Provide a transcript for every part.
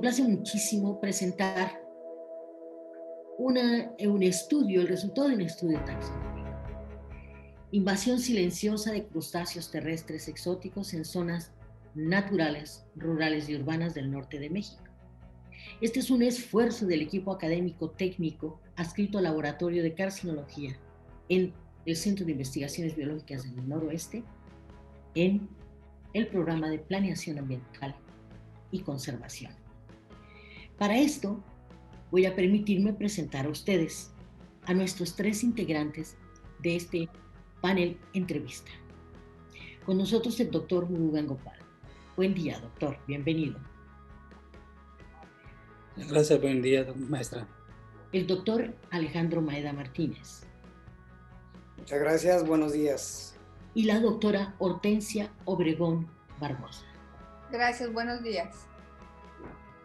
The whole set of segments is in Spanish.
complace muchísimo presentar un estudio, el resultado de un estudio taxonómico. Invasión silenciosa de crustáceos terrestres exóticos en zonas naturales, rurales y urbanas del norte de México. Este es un esfuerzo del equipo académico técnico adscrito al Laboratorio de Carcinología en el Centro de Investigaciones Biológicas del Noroeste, en el programa de Planeación Ambiental y Conservación. Para esto, voy a permitirme presentar a ustedes a nuestros tres integrantes de este panel entrevista. Con nosotros el doctor Murugan Gopal. Buen día, doctor. Bienvenido. Gracias, buen día, maestra. El doctor Alejandro Maeda Martínez. Muchas gracias, buenos días. Y la doctora Hortensia Obregón Barbosa. Gracias, buenos días.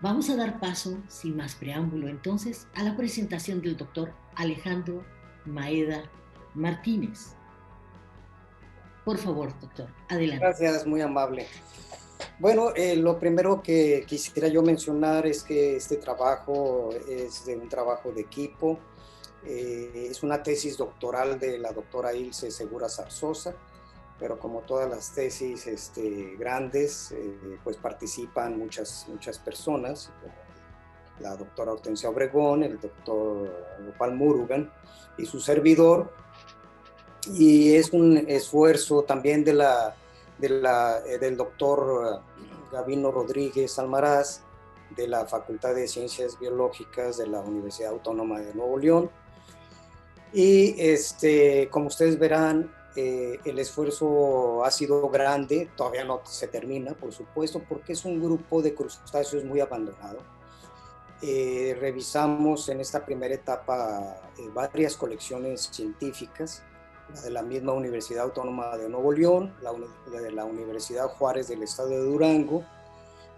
Vamos a dar paso, sin más preámbulo, entonces, a la presentación del doctor Alejandro Maeda Martínez. Por favor, doctor, adelante. Gracias, muy amable. Bueno, lo primero que quisiera yo mencionar es que este trabajo es de un trabajo de equipo. Es una tesis doctoral de la doctora Ilse Segura Zarzosa, pero como todas las tesis grandes, pues participan muchas personas, la doctora Hortensia Obregón, el doctor Gopal Murugan y su servidor, y es un esfuerzo también del doctor Gabino Rodríguez Almaraz, de la Facultad de Ciencias Biológicas de la Universidad Autónoma de Nuevo León. Y como ustedes verán, el esfuerzo ha sido grande, todavía no se termina, por supuesto, porque es un grupo de crustáceos muy abandonado. Revisamos en esta primera etapa varias colecciones científicas, la de la misma Universidad Autónoma de Nuevo León, la de la Universidad Juárez del Estado de Durango,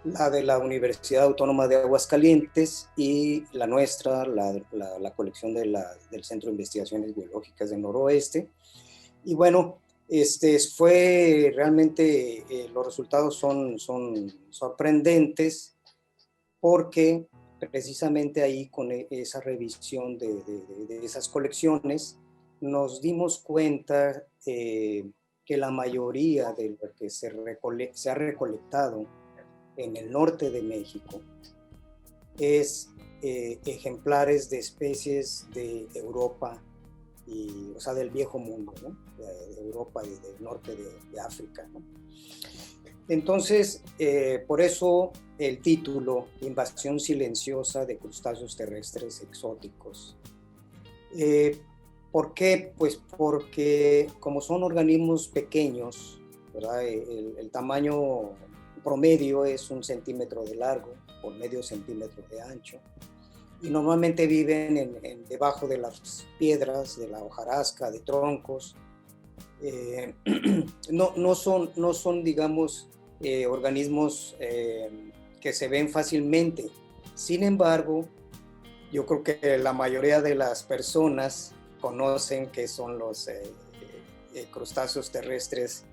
la de la Universidad Autónoma de Aguascalientes y la nuestra, la colección del Centro de Investigaciones Biológicas del Noroeste. Y bueno, fue realmente, los resultados son sorprendentes, porque precisamente ahí con esa revisión de esas colecciones nos dimos cuenta que la mayoría de lo que se ha recolectado en el norte de México es ejemplares de especies de Europa, o sea, del viejo mundo, ¿no? De Europa y del norte de África, ¿no? Entonces, por eso el título, Invasión silenciosa de crustáceos terrestres exóticos. ¿Por qué? Pues porque como son organismos pequeños, ¿verdad? El tamaño promedio es 1 centímetro de largo por medio centímetro de ancho, y normalmente viven debajo de las piedras, de la hojarasca, de troncos. No son, digamos, organismos que se ven fácilmente. Sin embargo, yo creo que la mayoría de las personas conocen que son los crustáceos terrestres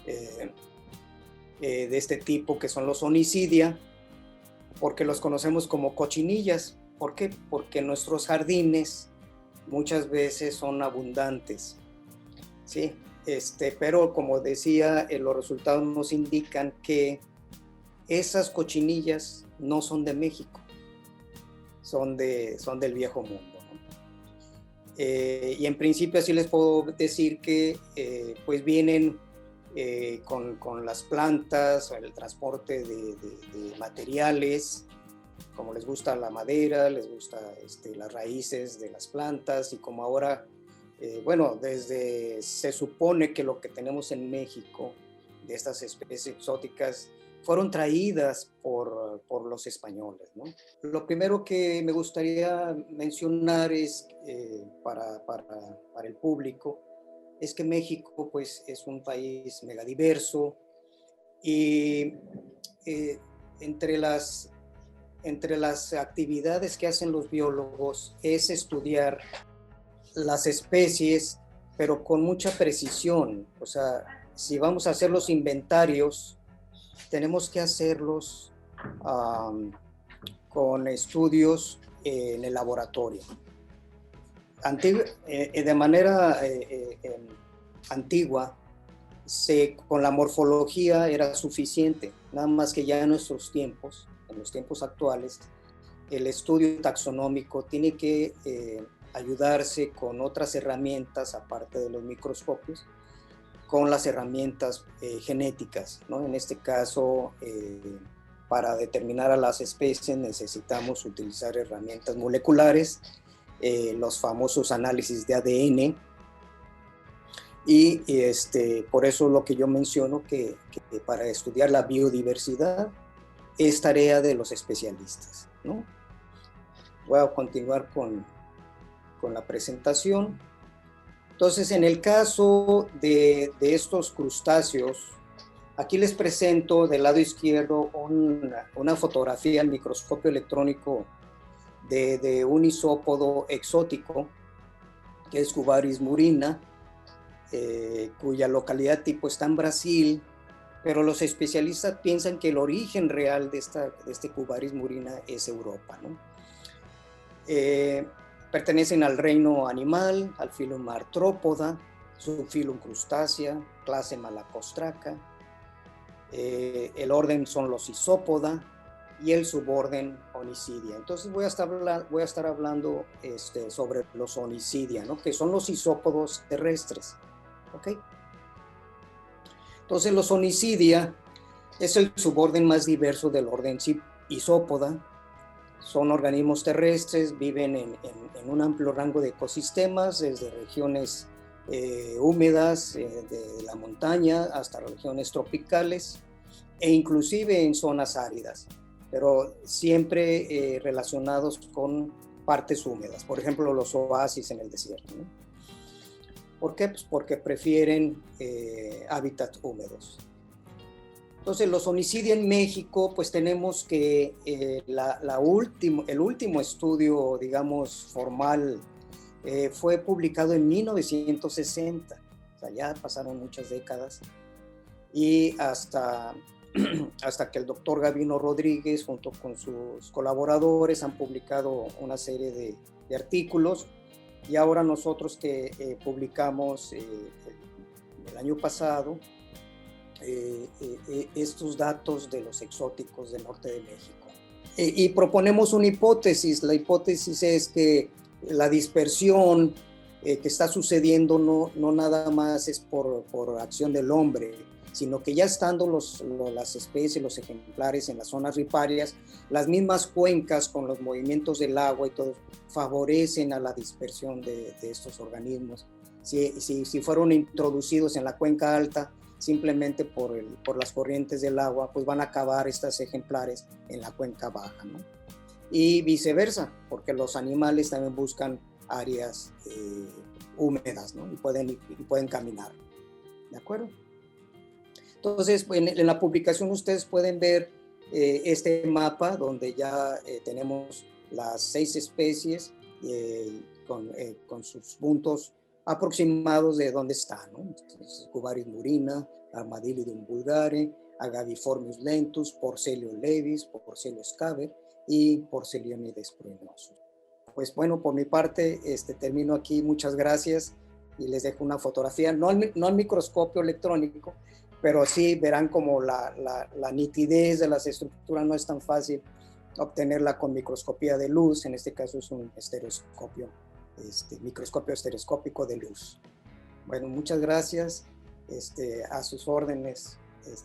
de este tipo, que son los Onicidia, porque los conocemos como cochinillas. ¿Por qué? Porque nuestros jardines muchas veces son abundantes, ¿sí? Pero como decía, los resultados nos indican que esas cochinillas no son de México, son del viejo mundo, ¿no? Y en principio así les puedo decir que pues vienen con las plantas, el transporte de materiales, como les gusta la madera, les gusta las raíces de las plantas, y como ahora, se supone que lo que tenemos en México de estas especies exóticas fueron traídas por los españoles, ¿no? Lo primero que me gustaría mencionar es, para el público, es que México pues, es un país megadiverso, y entre las actividades que hacen los biólogos es estudiar las especies, pero con mucha precisión. O sea, si vamos a hacer los inventarios, tenemos que hacerlos con estudios en el laboratorio. De manera antigua, con la morfología era suficiente, nada más que ya en nuestros tiempos, en los tiempos actuales, el estudio taxonómico tiene que ayudarse con otras herramientas, aparte de los microscopios, con las herramientas genéticas, ¿no? En este caso, para determinar a las especies necesitamos utilizar herramientas moleculares, los famosos análisis de ADN, y por eso lo que yo menciono que para estudiar la biodiversidad es tarea de los especialistas, ¿no? Voy a continuar con la presentación. Entonces, en el caso de estos crustáceos, aquí les presento del lado izquierdo una fotografía al microscopio electrónico de un isópodo exótico, que es Cubaris murina, cuya localidad tipo está en Brasil, pero los especialistas piensan que el origen real de este Cubaris murina es Europa, ¿no? Pertenecen al reino animal, al filum Arthropoda, subfilum Crustacea, clase Malacostraca. El orden son los Isópoda y el suborden Onicidia. Entonces voy a estar hablando sobre los Onicidia, ¿no? Que son los isópodos terrestres. ¿Okay? Entonces los Onicidia es el suborden más diverso del orden Isópoda. Son organismos terrestres, viven en un amplio rango de ecosistemas, desde regiones húmedas de la montaña hasta regiones tropicales e inclusive en zonas áridas, pero siempre relacionados con partes húmedas, por ejemplo los oasis en el desierto, ¿no? ¿Por qué? Pues porque prefieren hábitats húmedos. Entonces, los Onicidia en México, pues tenemos que el último estudio, digamos, formal, fue publicado en 1960, o sea, ya pasaron muchas décadas, y hasta que el doctor Gavino Rodríguez, junto con sus colaboradores, han publicado una serie de artículos, y ahora nosotros que publicamos el año pasado, estos datos de los exóticos del norte de México. Y proponemos una hipótesis. La hipótesis es que la dispersión que está sucediendo no nada más es por acción del hombre, sino que ya estando las especies, los ejemplares en las zonas riparias, las mismas cuencas con los movimientos del agua y todo favorecen a la dispersión de estos organismos. Si fueron introducidos en la cuenca alta, simplemente por las corrientes del agua, pues van a acabar estos ejemplares en la cuenca baja, ¿no? Y viceversa, porque los animales también buscan áreas húmedas, ¿no? Y pueden caminar, ¿de acuerdo? Entonces, en la publicación ustedes pueden ver este mapa donde ya tenemos las 6 especies con sus puntos aproximados de dónde están, ¿no? Entonces, Cubaris murina, Armadillium vulgare, Agaviformis lentus, Porcellio levis, Porcellio scaver y Porcellionides pruinosus. Pues bueno, por mi parte termino aquí. Muchas gracias y les dejo una fotografía, no al microscopio electrónico, pero sí verán como la nitidez de las estructuras no es tan fácil obtenerla con microscopía de luz. En este caso es un estereoscopio, microscopio estereoscópico de luz. Bueno, muchas gracias. A sus órdenes,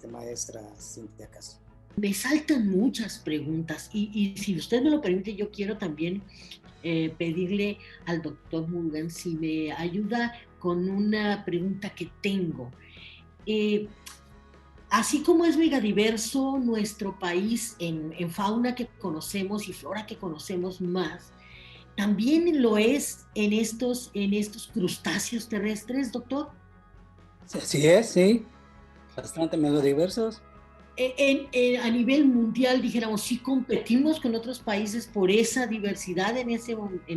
maestra Cintia Castro. Me saltan muchas preguntas y si usted me lo permite, yo quiero también pedirle al doctor Murugan si me ayuda con una pregunta que tengo. Así como es megadiverso nuestro país en fauna que conocemos y flora que conocemos más, ¿también lo es en estos crustáceos terrestres, doctor? Así es, sí. Bastante megadiversos. A nivel mundial, dijéramos, ¿sí competimos con otros países por esa diversidad en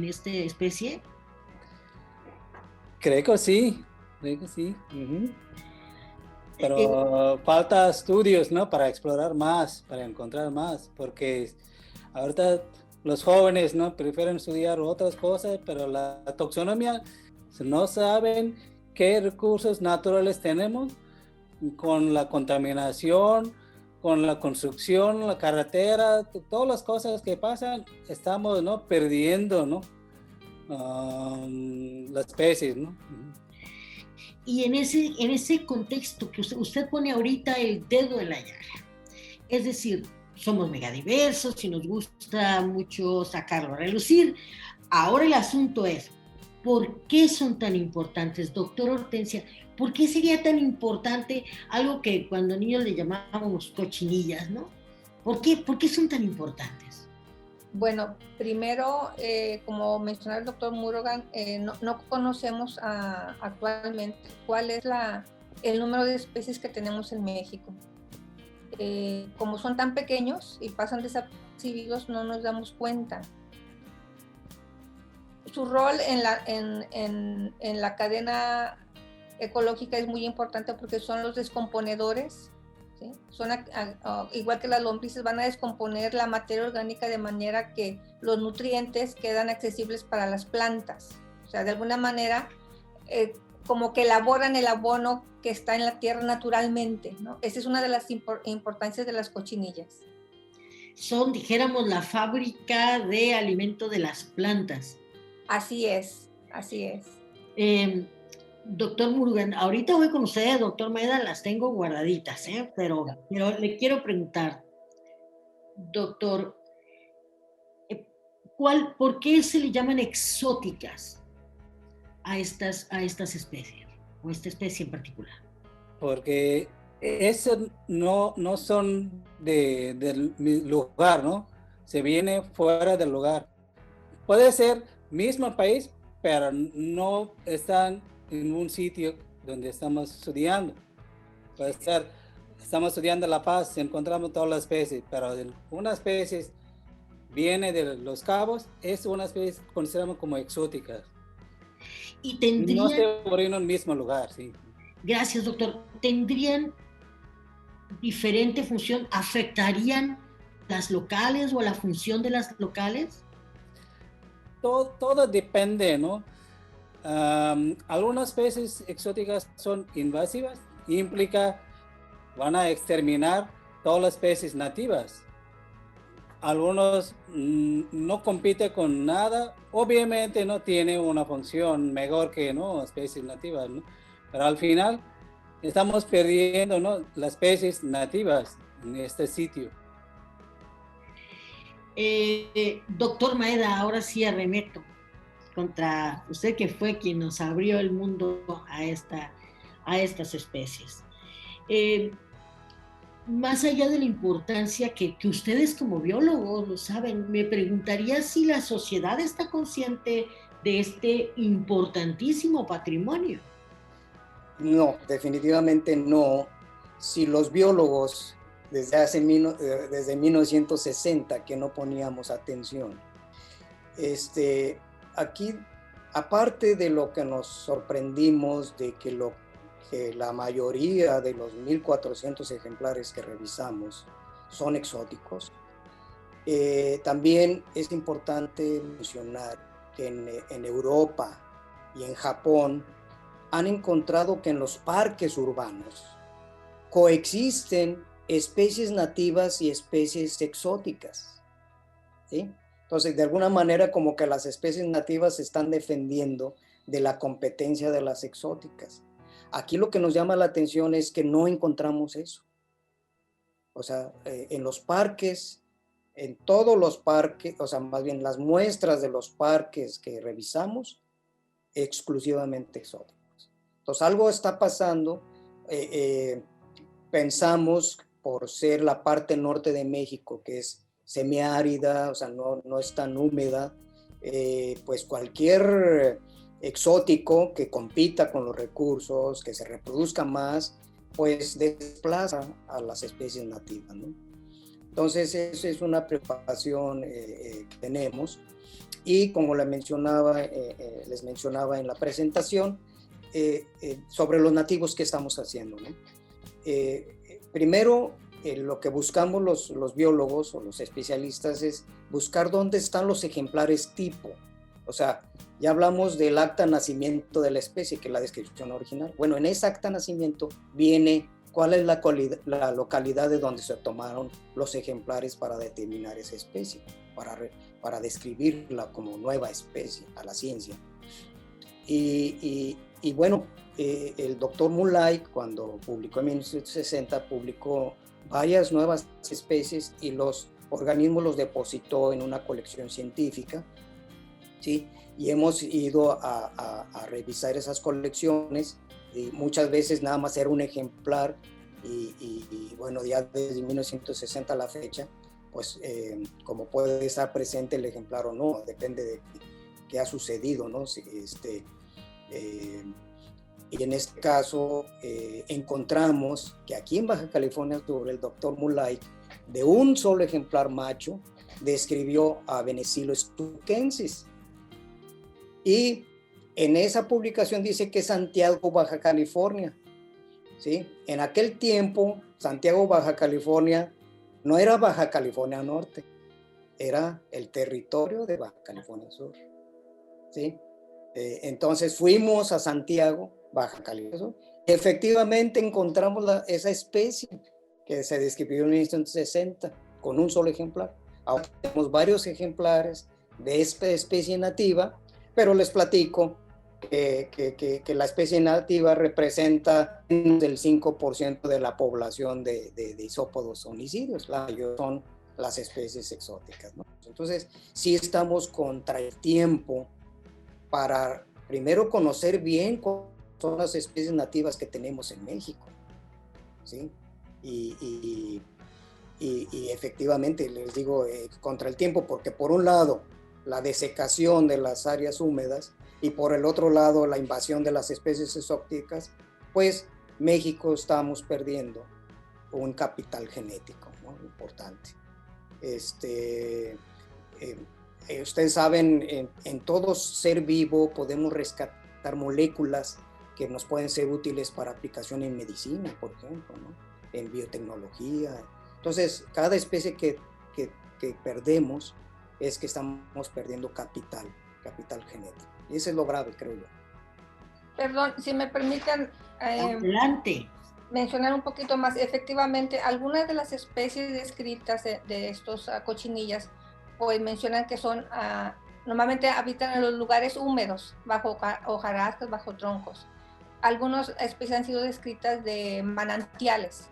esta especie? Creo que sí. Uh-huh. Pero falta estudios, ¿no? Para explorar más, para encontrar más, porque Ahorita los jóvenes, ¿no?, prefieren estudiar otras cosas, pero la taxonomía, no saben qué recursos naturales tenemos con la contaminación, con la construcción, la carretera, todas las cosas que pasan, estamos, ¿no?, perdiendo, ¿no?, las especies, ¿no? Y en ese contexto que usted pone ahorita el dedo en la llaga, es decir, somos megadiversos y nos gusta mucho sacarlo a relucir. Ahora el asunto es, ¿por qué son tan importantes, doctor Hortensia? ¿Por qué sería tan importante algo que cuando niños le llamábamos cochinillas, ¿no? ¿Por qué son tan importantes? Bueno, primero, como mencionaba el doctor Murugan, no conocemos actualmente cuál es el número de especies que tenemos en México. Como son tan pequeños y pasan desapercibidos, no nos damos cuenta. Su rol en la cadena ecológica es muy importante porque son los descomponedores, ¿sí? Igual que las lombrices, van a descomponer la materia orgánica de manera que los nutrientes quedan accesibles para las plantas. O sea, de alguna manera, como que elaboran el abono que está en la tierra naturalmente, ¿no? Esa es una de las importancias de las cochinillas. Son, dijéramos, la fábrica de alimento de las plantas. Así es, así es. Doctor Murugan, ahorita voy con ustedes, doctor Maeda, las tengo guardaditas, pero le quiero preguntar, doctor, ¿por qué se le llaman exóticas a estas especies, o esta especie en particular? Porque eso no son del lugar, ¿no? Se viene fuera del lugar. Puede ser mismo país, pero no están en un sitio donde estamos estudiando. Puede ser, estamos estudiando La Paz, encontramos todas las especies, pero una especie viene de Los Cabos, es una especie que consideramos como exótica. Y tendrían... No se ocurrió en un mismo lugar, sí. Gracias, doctor. ¿Tendrían diferente función? ¿Afectarían las locales o la función de las locales? Todo depende, ¿no? Algunas especies exóticas son invasivas, implica van a exterminar todas las especies nativas. Algunos no compiten con nada, obviamente no tiene una función mejor que, ¿no?, especies nativas, ¿no? Pero al final estamos perdiendo, ¿no?, las especies nativas en este sitio. Doctor Maeda, ahora sí arremeto contra usted, que fue quien nos abrió el mundo a estas especies. Más allá de la importancia que ustedes como biólogos lo saben, me preguntaría si la sociedad está consciente de este importantísimo patrimonio. No, definitivamente no. Si los biólogos desde 1960 que no poníamos atención, aquí, aparte de lo que nos sorprendimos de que la mayoría de los 1.400 ejemplares que revisamos son exóticos, también es importante mencionar que en Europa y en Japón han encontrado que en los parques urbanos coexisten especies nativas y especies exóticas, ¿sí? Entonces, de alguna manera, como que las especies nativas se están defendiendo de la competencia de las exóticas. Aquí lo que nos llama la atención es que no encontramos eso. O sea, en los parques, en todos los parques, o sea, más bien las muestras de los parques que revisamos, exclusivamente exóticos. Entonces, algo está pasando. Pensamos, por ser la parte norte de México, que es semiárida, o sea, no es tan húmeda, pues cualquier exótico que compita con los recursos, que se reproduzca más, pues desplaza a las especies nativas, ¿no? Entonces, esa es una preocupación que tenemos. Y como les mencionaba en la presentación, sobre los nativos, ¿qué estamos haciendo, ¿no? Primero, lo que buscamos los biólogos o los especialistas es buscar dónde están los ejemplares tipo. O sea, ya hablamos del acta de nacimiento de la especie, que es la descripción original. Bueno, en ese acta de nacimiento viene cuál es la localidad de donde se tomaron los ejemplares para determinar esa especie, para describirla como nueva especie a la ciencia. Y bueno, el doctor Mulay, cuando publicó en 1960, publicó varias nuevas especies y los organismos los depositó en una colección científica, ¿sí? Y hemos ido a revisar esas colecciones, y muchas veces nada más era un ejemplar, y bueno, ya desde 1960 a la fecha, pues como puede estar presente el ejemplar o no, depende de qué ha sucedido, ¿no? Y en este caso encontramos que aquí en Baja California Sur el doctor Mulay, de un solo ejemplar macho, describió a Venecilo stukensis. Y en esa publicación dice que es Santiago, Baja California, ¿sí? En aquel tiempo, Santiago, Baja California, no era Baja California Norte, era el territorio de Baja California Sur, ¿sí? Entonces fuimos a Santiago, Baja California Sur, y efectivamente encontramos esa especie que se describió en 1960 con un solo ejemplar. Ahora tenemos varios ejemplares de esta especie nativa, pero les platico que la especie nativa representa menos del 5% de la población de isópodos homicidios. La mayoría son las especies exóticas, ¿no? Entonces, sí estamos contra el tiempo para primero conocer bien cuáles son las especies nativas que tenemos en México, ¿sí? Y efectivamente, les digo, contra el tiempo, porque por un lado, la desecación de las áreas húmedas y por el otro lado, la invasión de las especies exóticas, pues México estamos perdiendo un capital genético, ¿no? Importante. Ustedes saben, en todo ser vivo podemos rescatar moléculas que nos pueden ser útiles para aplicación en medicina, por ejemplo, ¿no? En biotecnología. Entonces, cada especie que perdemos es que estamos perdiendo capital genético. Y eso es lo grave, creo yo. Perdón, si me permiten adelante, mencionar un poquito más. Efectivamente, algunas de las especies descritas de estos cochinillas, pues mencionan que son, normalmente habitan en los lugares húmedos, bajo hojarascas, bajo troncos. Algunas especies han sido descritas de manantiales.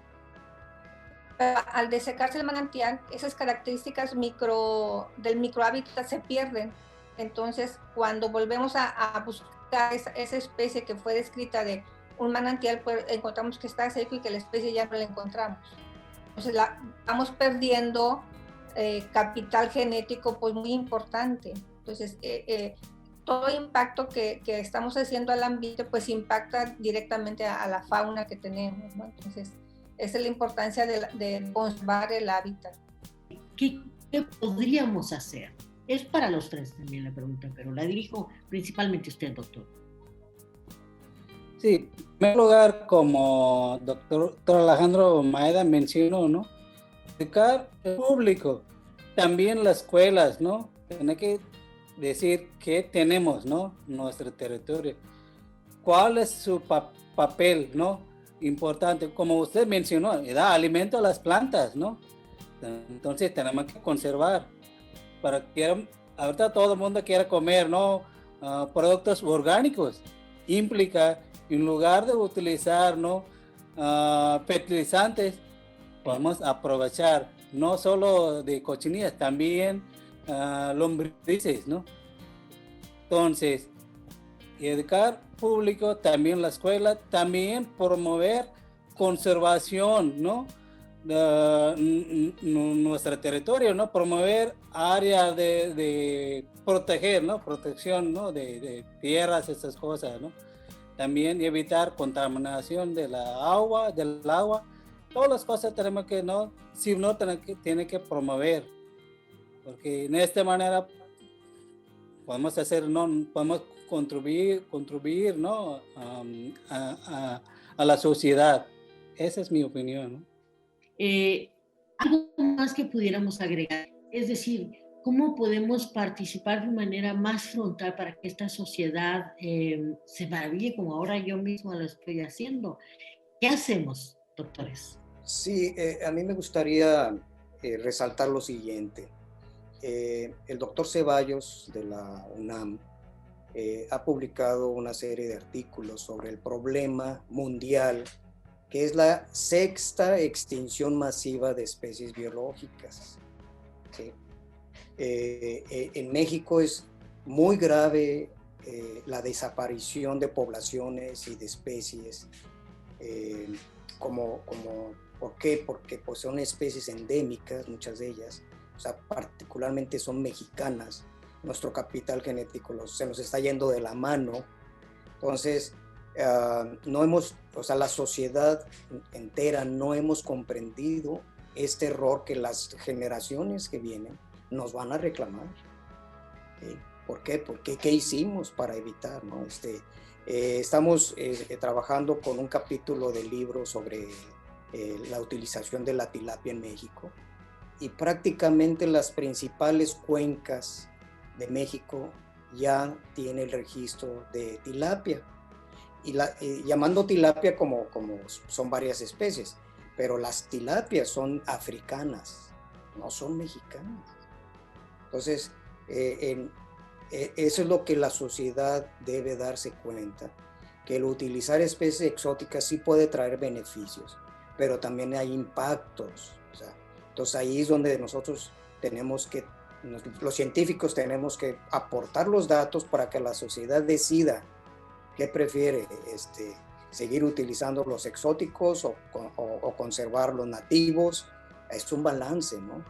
Pero al desecarse el manantial, esas características del microhábitat se pierden. Entonces, cuando volvemos a buscar esa especie que fue descrita de un manantial, pues encontramos que está seco y que la especie ya no la encontramos. Entonces, vamos perdiendo capital genético pues muy importante. Entonces, todo impacto que estamos haciendo al ambiente pues impacta directamente a la fauna que tenemos, ¿no? Entonces, esa es la importancia de conservar el hábitat. ¿Qué podríamos hacer? Es para los tres también la pregunta, pero la dirijo principalmente a usted, doctor. Sí, en primer lugar, como doctor Alejandro Maeda mencionó, ¿no? Educar al público, también las escuelas, ¿no? Tiene que decir qué tenemos, ¿no? Nuestro territorio. ¿Cuál es su papel, ¿no? Importante, como usted mencionó, da alimento a las plantas, ¿no? Entonces tenemos que conservar. Para que ahorita todo el mundo quiera comer, ¿no? Productos orgánicos. Implica, en lugar de utilizar, ¿no? Fertilizantes, podemos aprovechar no solo de cochinillas, también lombrices, ¿no? Entonces, educar público, también la escuela, también promover conservación, ¿no? Nuestro territorio, ¿no? Promover áreas de proteger, ¿no? Protección, ¿no? De tierras, esas cosas, ¿no? También evitar contaminación del agua. Todas las cosas tenemos que, ¿no? Si no, tiene que promover. Porque en esta manera podemos hacer, ¿no? Podemos contribuir, ¿no? A la sociedad. Esa es mi opinión, ¿no? Algo más que pudiéramos agregar, es decir, ¿cómo podemos participar de manera más frontal para que esta sociedad se maraville como ahora yo misma lo estoy haciendo? ¿Qué hacemos, doctores? Sí, a mí me gustaría resaltar lo siguiente. El doctor Ceballos de la UNAM ha publicado una serie de artículos sobre el problema mundial, que es la sexta extinción masiva de especies biológicas. ¿Sí? En México es muy grave la desaparición de poblaciones y de especies. ¿Por qué? Porque pues, son especies endémicas, muchas de ellas, o sea, particularmente son mexicanas. Nuestro capital genético se nos está yendo de la mano. Entonces, la sociedad entera no hemos comprendido este error que las generaciones que vienen nos van a reclamar. ¿Por qué? Porque ¿qué hicimos para evitar, ¿no? Estamos trabajando con un capítulo del libro sobre la utilización de la tilapia en México, y prácticamente las principales cuencas de México ya tiene el registro de tilapia, y llamando tilapia como son varias especies, pero las tilapias son africanas, no son mexicanas. Entonces, eso es lo que la sociedad debe darse cuenta, que el utilizar especies exóticas sí puede traer beneficios, pero también hay impactos. Entonces ahí es donde nosotros los científicos tenemos que aportar los datos para que la sociedad decida qué prefiere, seguir utilizando los exóticos o conservar los nativos. Es un balance, ¿no?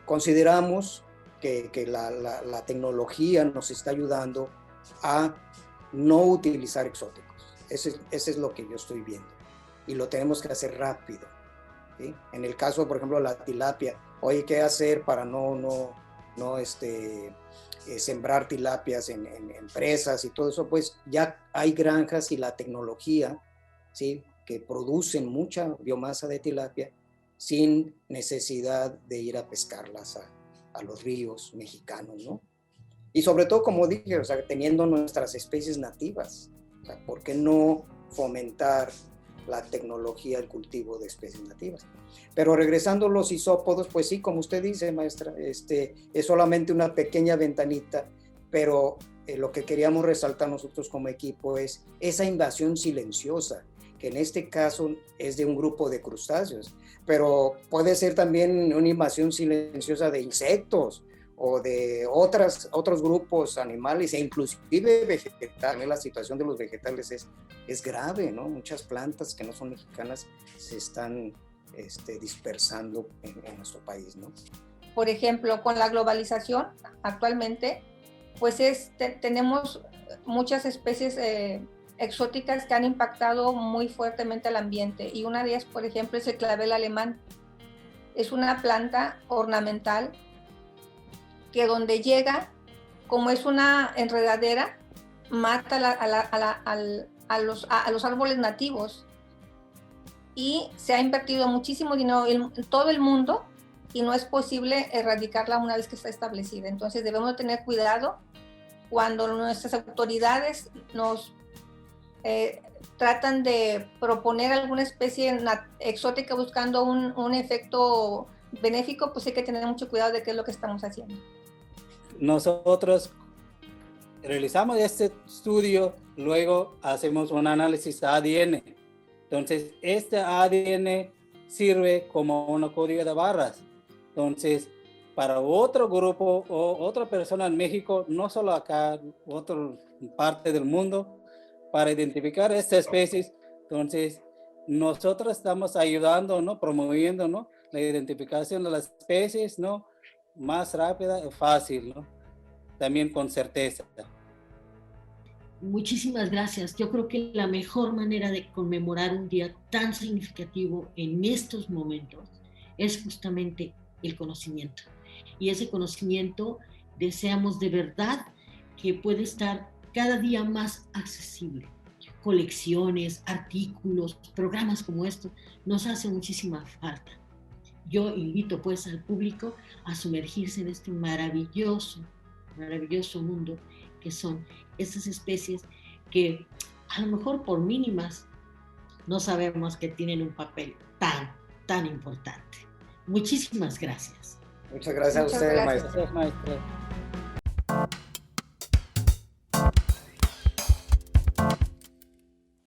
Consideramos que la tecnología nos está ayudando a no utilizar exóticos. Ese es lo que yo estoy viendo, y lo tenemos que hacer rápido. ¿Sí? En el caso, por ejemplo, de la tilapia, oye, ¿qué hacer para no sembrar tilapias en presas y todo eso? Pues ya hay granjas y la tecnología, ¿sí?, que producen mucha biomasa de tilapia sin necesidad de ir a pescarlas a los ríos mexicanos, ¿no? Y sobre todo, como dije, o sea, teniendo nuestras especies nativas, o sea, ¿por qué no fomentar la tecnología del cultivo de especies nativas? Pero regresando a los isópodos, pues sí, como usted dice, maestra, es solamente una pequeña ventanita, pero lo que queríamos resaltar nosotros como equipo es esa invasión silenciosa, que en este caso es de un grupo de crustáceos, pero puede ser también una invasión silenciosa de insectos o de otros grupos animales, e inclusive vegetales. La situación de los vegetales es grave, ¿no? Muchas plantas que no son mexicanas se están dispersando en nuestro país, ¿no? Por ejemplo, con la globalización actualmente, pues tenemos muchas especies exóticas que han impactado muy fuertemente al ambiente, y una de ellas, por ejemplo, es el clavel alemán. Es una planta ornamental que donde llega, como es una enredadera, mata a los árboles nativos, y se ha invertido muchísimo dinero en todo el mundo y no es posible erradicarla una vez que está establecida. Entonces debemos tener cuidado cuando nuestras autoridades nos tratan de proponer alguna especie exótica buscando un efecto benéfico, pues hay que tener mucho cuidado de qué es lo que estamos haciendo. Nosotros realizamos este estudio, luego hacemos un análisis de ADN. Entonces, este ADN sirve como un código de barras. Entonces, para otro grupo o otra persona en México, no solo acá, otra parte del mundo, para identificar estas especies. Entonces, nosotros estamos ayudando, ¿no?, promoviendo, ¿no?, la identificación de las especies, ¿no?, más rápida y fácil, ¿no?, también con certeza. Muchísimas gracias. Yo creo que la mejor manera de conmemorar un día tan significativo en estos momentos es justamente el conocimiento. Y ese conocimiento deseamos de verdad que puede estar cada día más accesible. colecciones, artículos, programas como estos, nos hace muchísima falta. Yo invito pues al público a sumergirse en este maravilloso mundo que son estas especies que a lo mejor por mínimas no sabemos que tienen un papel tan importante. Muchísimas gracias. Muchas gracias a usted, maestra. Gracias, maestra.